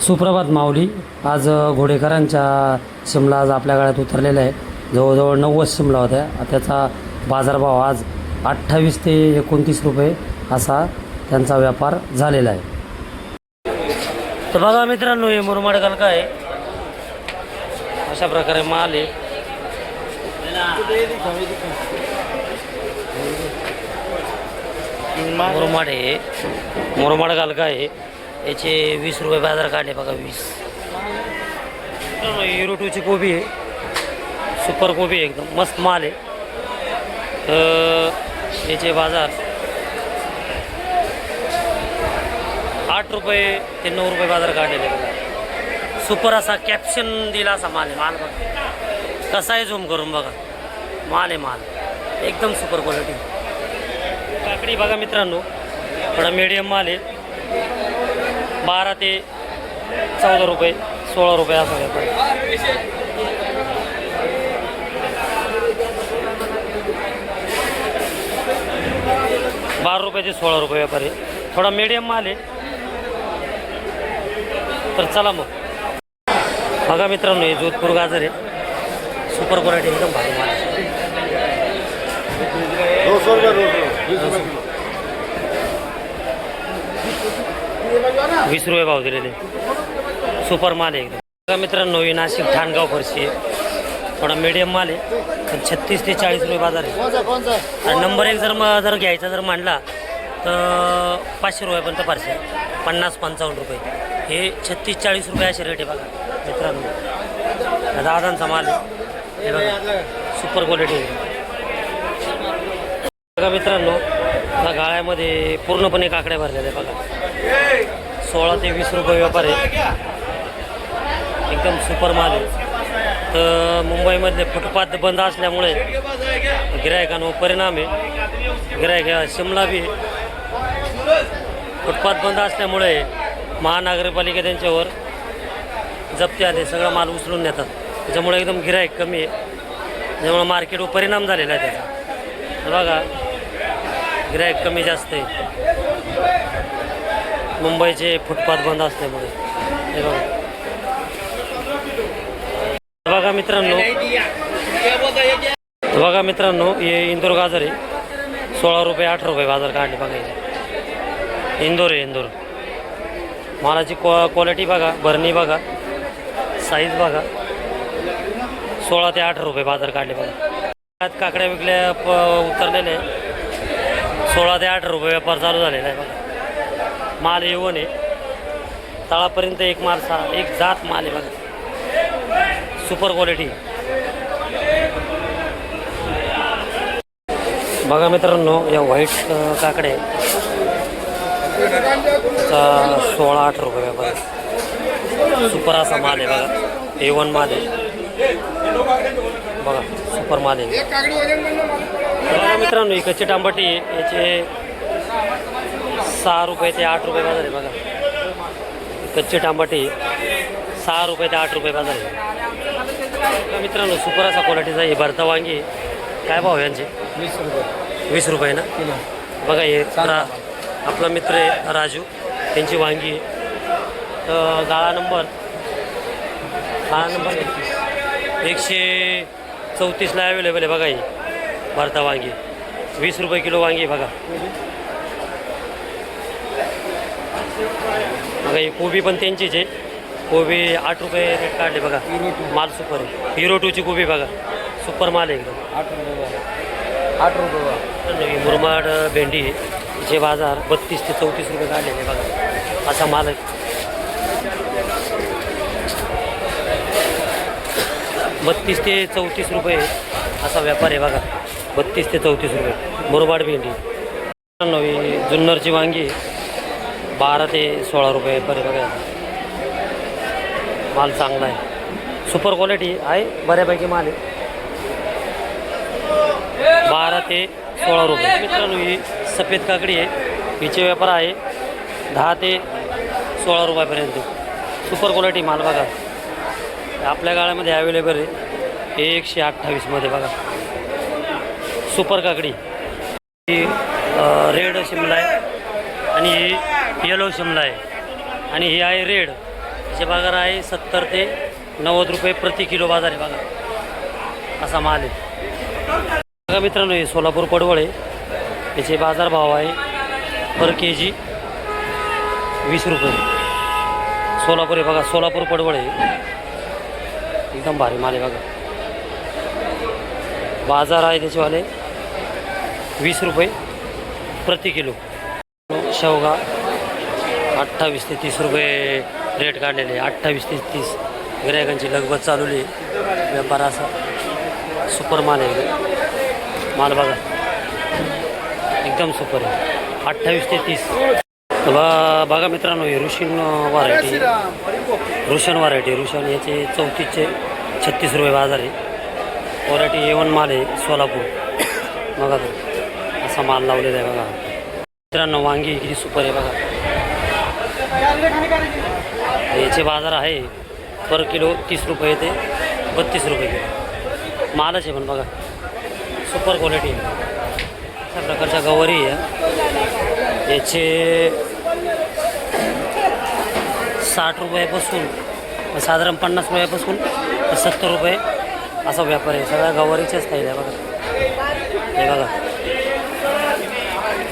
सुप्रभात माऊली. आज घोडेकरांच्या शिमला आज आपल्या गाड्यात उतरलेला आहे. जवळजवळ 90 शिमला होत्या. त्याचा बाजारभाव आज 28 ते 29 रुपये असा त्यांचा व्यापार झालेला आहे. तर बघा मित्रांनो, हे मुरमाड गलका आहे. अशा प्रकारे माल आहे. मुरमाड आहे, मुरमाड गलका आहे. याचे 20 रुपये बाजार काढले बघा. 20 युरोटूची कोबी आहे. सुपर कोबी आहे, एकदम मस्त माल आहे. तर याचे बाजार 8 रुपये ते 9 रुपये बाजार काढलेले बघा. सुपर असा कॅप्शन दिला असा माल आहे. माल बघा कसा आहे, झूम करून बघा. माल आहे, माल एकदम सुपर क्वालिटी. काकडी बघा मित्रांनो, थोडा मीडियम माल आहे. 12 ते 14 रुपये 16 रुपये असा व्यापार. 12 रुपये ते 16 रुपये व्यापार आहे. थोडा मीडियम माल आहे. तर चला मग बघा मित्रांनो, हे जोधपूर गाजर आहे. सुपर क्वालिटी, एकदम भारी माल आहे. 20 रुपये भाव दिलेले. सुपर माल आहे एकदम. बघा मित्रांनो, हे नाशिक ठाणगाव फरशी आहे. थोडा मीडियम माल आहे. पण 36 ते 40 रुपये बाजार आहे. आणि नंबर 1 जर घ्यायचा जर मांडला तर 500 रुपयापर्यंत पार्सल. 50-55 रुपये. हे 36-40 रुपये असे रेट आहे बघा मित्रांनो. दादांचा माल आहे. हे बघा सुपर क्वालिटी आहे बघा मित्रांनो. या गाळ्यामध्ये पूर्णपणे काकड्या भरलेल्या आहे बघा. 16 ते 20 रुपये व्यापार आहे. एकदम सुपर माल आहे. तर मुंबईमधले फुटपाथ बंद असल्यामुळे गिरायकांवर परिणाम आहे. गिरायक शिमला बी फुटपाथ बंद असल्यामुळे महानगरपालिका त्यांच्यावर जप्ती आले. सगळा माल उचलून नेतात. त्याच्यामुळे एकदम गिरायक कमी आहे. त्यामुळे मार्केटवर परिणाम झालेला आहे त्याचा. बघा गिरायक कमी जास्त आहे मुंबईचे फुटपाथ बंद असल्यामुळे. हे बघा मित्रांनो, बघा मित्रांनो, हे इंदोर गाजर आहे. 16 रुपये 8 रुपये बाजार काढले बघा. इंदोर आहे, इंदोर. मालाची क्वालिटी बघा, भरणी बघा, साईज बघा. 16 ते 8 रुपये बाजार काढले बघा. काकड्या विकल्या उतरलेले 16 ते 8 रुपये व्यापार चालू झालेला आहे बघा. माल येऊन आहे तळापर्यंत. एक माल एक जात माल आहे बघा. सुपर क्वालिटी बघा मित्रांनो. या व्हाईट काकडे 16-8 रुपये व्यापार. सुपर असा माल आहे बघा. A1 माल आहे बघा. सुपर माल आहे बघा मित्रांनो. ही कच्ची टांबाटी याचे 6 रुपये ते 8 रुपये बाजार आहे बघा. कच्ची टांबाटी 6 रुपये ते 8 रुपये बाजार आहे मित्रांनो. सुपर असा क्वालिटीचा हे भरता वांगी. काय भाव यांचे? 20 रुपये ना बघा. हे आपला मित्र आहे राजू, त्यांची वांगी. तर गाळा नंबर 134ला अवेलेबल आहे बघा. ही भरता वांगी 20 रुपये किलो वांगी बघा. बघा ही कोबी पण त्यांचीच आहे. कोबी 8 रुपये रेट काढले बघा. माल सुपर आहे. युरोटूची कोबी बघा. सुपर माल आहे एकदम. 8 रुपये. मुरमाड भेंडी जे बाजार 32 ते 34 रुपये काढलेले बघा. असा माल आहे. 32 ते 34 रुपये असा व्यापार आहे बघा. 32 ते 34 रुपये मुरमाड भेंडी. जुन्नरची वांगी 12 ते 16 रुपये व्यापार आहे बघा. माल चांगला आहे. सुपर क्वालिटी आहे. बऱ्यापैकी माल आहे. 12 ते 16 रुपये मित्रांनो. ही सफेद काकडी आहे. हिचे व्यापार आहे 10 ते 16 रुपयापर्यंत. सुपर क्वालिटी माल बघा. आपल्या गाळ्यामध्ये अवेलेबल आहे. 128 मध्ये बघा. सुपर काकडी. ही रेड शिमला आहे आणि ही येलो शिमला आहे आणि ही आहे रेड. याचे बाजार आहे 70 ते 90 रुपये प्रति किलो बाजार आहे बघा, असा माल आहे बघा मित्रांनो. हे सोलापूर पडवळ आहे, याचे बाजारभाव आहे पर के जी 20 रुपये. सोलापूर आहे बघा, सोलापूर पडवळ आहे, एकदम भारी माल आहे बघा. बाजार आहे त्याचेवाले 20 रुपये प्रति किलो. शेवगा 28 ते 30 रुपये रेट काढलेले, 28 ते 30. गिरायकांची लगबग चालवली, व्यापार असा सुपर माल आहे. माल बघा एकदम सुपर आहे, 28 ते 30. बघा मित्रांनो, हे रुशियन व्हरायटी, रुशियन याचे 34 ते 36 रुपये बाजार आहे. क्वालिटी A1 माल आहे सोलापूर बघा, तर असा माल लावलेला आहे बघा मित्रांनो. वांगी किती सुपर आहे बघा. याचे बाजार आहे पर किलो 30 रुपये ते 32 रुपये. मालच आहे पण बघा, सुपर क्वालिटी आहे. अशा प्रकारच्या गवारी आहे. याचे 60 रुपयापासून साधारण 50 रुपयापासून 70 रुपये असा व्यापार आहे. सगळ्या गवारीच्याच खाईल आहे बघा. हे बघा,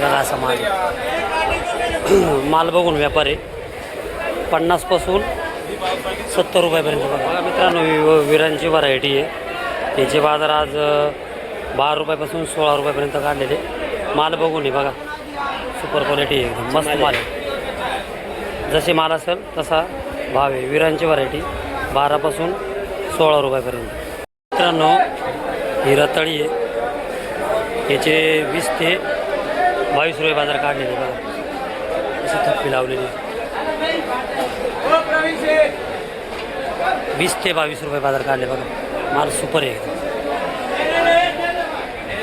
बघा असा माल माल बघून व्यापार आहे. 50 पासून 70 रुपयापर्यंत बघा मित्रांनो. विरांची व्हरायटी आहे, याचे बाजार आज 12 रुपयापासून 16 रुपयापर्यंत काढलेले. माल बघून आहे बघा, सुपर क्वालिटी आहे, एकदम मस्त माल आहे. जसे माल असेल तसा भाव आहे. विरांची व्हरायटी 12 पासून 16 रुपयापर्यंत. मित्रांनो ही रताळी आहे, याचे 20 ते 22 रुपये बाजार काढलेले बघा, अशी थप्पी लावलेली. 20 ते 22 रुपये बाजार काढले बघा. माल सुपर आहे,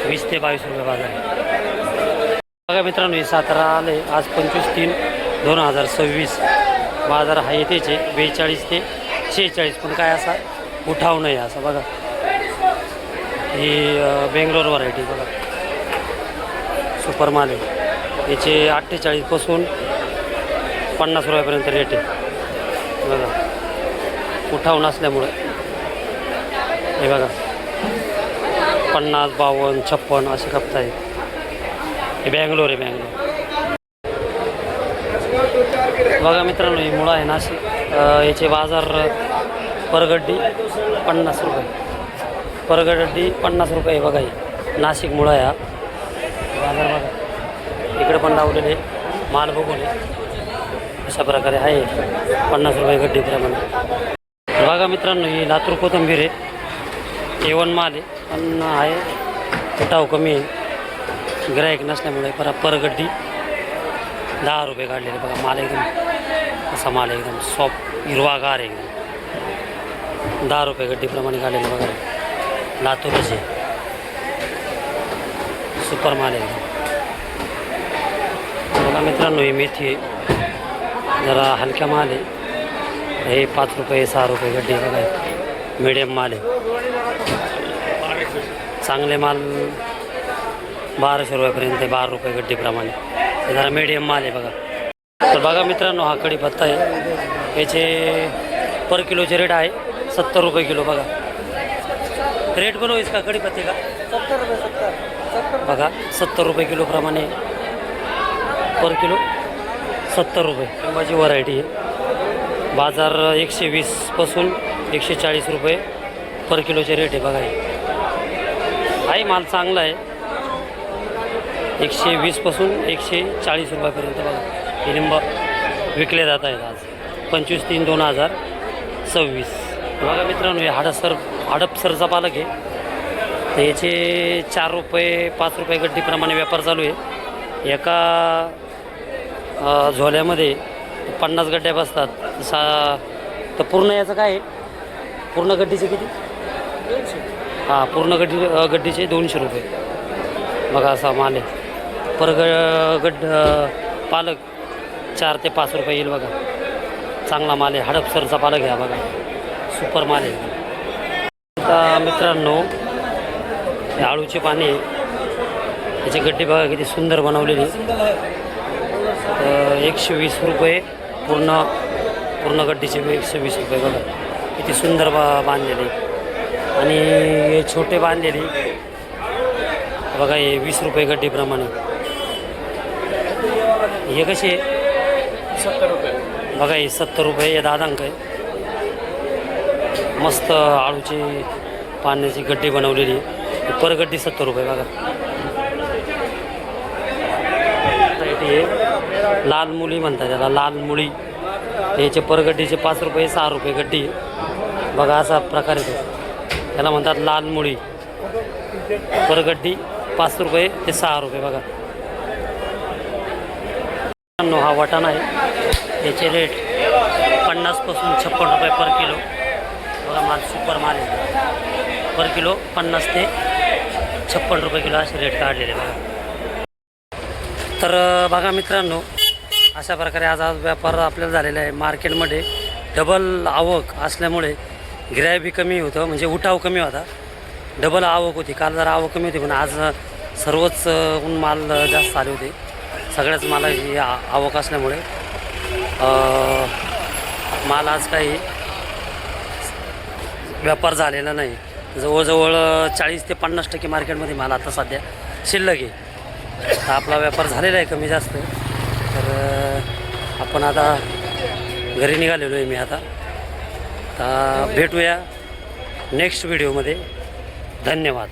20 ते 22 रुपये बाजार आहे बघा मित्रांनो. हे सातारा आले आज 25/3/2026. बाजार हा येतेचे 42 ते 46, पण काय असा उठाव नाही असा बघा. ही बेंगलोर व्हरायटी बघा, सुपर माल आहे. याचे 48 पासून 50 रुपयापर्यंत रेट आहे बघा. उठाव नसल्यामुळं हे बघा 50, 52, 56 असे कप्ता आहे. हे बेंगलोर आहे, बेंगलोर बघा मित्रांनो. ही मुळा आहे नाशिक, याचे बाजार परगड्डी 50 रुपये, परगड्डी 50 रुपये बघा. ही नाशिक मुळा आहे हा बाजार बघा. इकडे पण लावलेले माल बघून अशा प्रकारे आहे 50 रुपये गड्डीप्रमाणे बघा मित्रांनो. ही लातूर कोथिंबीर आहे, A1 माल आहे, पण आहे उठाव कमी आहे. गिराईक नसल्यामुळे परगड्डी 10 रुपये काढलेले बघा. माल एकदम असा माल आहे, एकदम सॉफ्ट हिरवागार आहे, एकदम 10 रुपये गड्डीप्रमाणे काढलेले बघा. लातूरचे सुपर माल आहे बघा मित्रांनो. ही मेथी जरा हलक्या माल आहे, हे 5 रुपये 6 रुपये गड्डी बघा. मिडियम माल आहे, चांगले माल 1200 रुपयापर्यंत, 12 रुपये गड्डीप्रमाणे. हे जरा मिडियम माल आहे बघा. तर बघा मित्रांनो, हा कढीपत्ता आहे, याचे पर किलोचे रेट आहे 70 रुपये किलो बघा. रेट बोलो इसका कढीपत्ते का 70 रुपये, 70 बघा. 70 रुपये किलोप्रमाणे पर किलो 70 रुपये. लिंबाची व्हरायटी आहे, बाजार 120 पासून 140 रुपये पर किलोचे रेट आहे बघा. आहे माल चांगला आहे, 120 पासून 140 रुपयापर्यंत बघा. हे लिंब विकले जात आहेत आज 25/3/2026 बघा मित्रांनो. हे हडपसरचा पालक आहे, तर याचे 4 रुपये 5 रुपये गड्डीप्रमाणे व्यापार चालू आहे. एका झोल्यामध्ये 50 गड्ड्या बसतात. तर पूर्ण याचं काय आहे, पूर्ण गड्डीचे किती? 200. हां, पूर्ण गड्डीचे 200 रुपये बघा. असा माल आहे. गड्ड पालक 4 ते 5 रुपये येईल बघा. चांगला माल आहे, हडपसरचा पालक घ्या बघा, सुपर माल आहे. आता मित्रांनो, हे आळूचे पाने, याची गड्डी बघा किती सुंदर बनवलेली. 120 रुपये पूर्ण पूर्ण गड्डीचे 120 रुपये बघा. किती सुंदर बांधलेली. आणि हे छोटे बांधलेली बघा, हे 20 रुपये गड्डीप्रमाणे. हे कसे 70 रुपये. बघा, हे 70 रुपये. हे दादांक आहे. मस्त आळूची पाण्याची गड्डी बनवलेली. पर गड्डी 70 रुपये बघा. हे लाल मुळी म्हणतात त्याला, लाल मुळी. याचे पर गड्डीचे 5 रुपये 6 रुपये गड्डी बघा. असा प्रकार येतो, त्याला म्हणतात लाल मुळी. पर गड्डी 5 रुपये ते 6 रुपये बघा. हा वाटाणा आहे. याचे रेट 50 पासून 56 रुपये पर किलो बघा. माल सुपर माल आहे. पर किलो 50 ते 56 रुपये किलो असे रेट काढलेले बघा. तर बघा मित्रांनो, अशा प्रकारे आज व्यापार आपल्याला झालेला आहे. मार्केटमध्ये डबल आवक असल्यामुळे गिऱ्हाईक बी कमी होतं, म्हणजे उठाव कमी होता. डबल आवक होती. काल जरा आवक कमी होती, पण आज सर्वच माल जास्त आले होते. सगळ्याच मालाची आवक असल्यामुळे माल आज काही व्यापार झालेला नाही. जवळजवळ 40 ते 50% मार्केटमध्ये माल आता सध्या शिल्लक आहे. तर आपला व्यापार झालेला आहे कमी जास्त. तर आपण आता घरी निघालेलो आहे मी आता. तर भेटूया नेक्स्ट व्हिडिओमध्ये. धन्यवाद.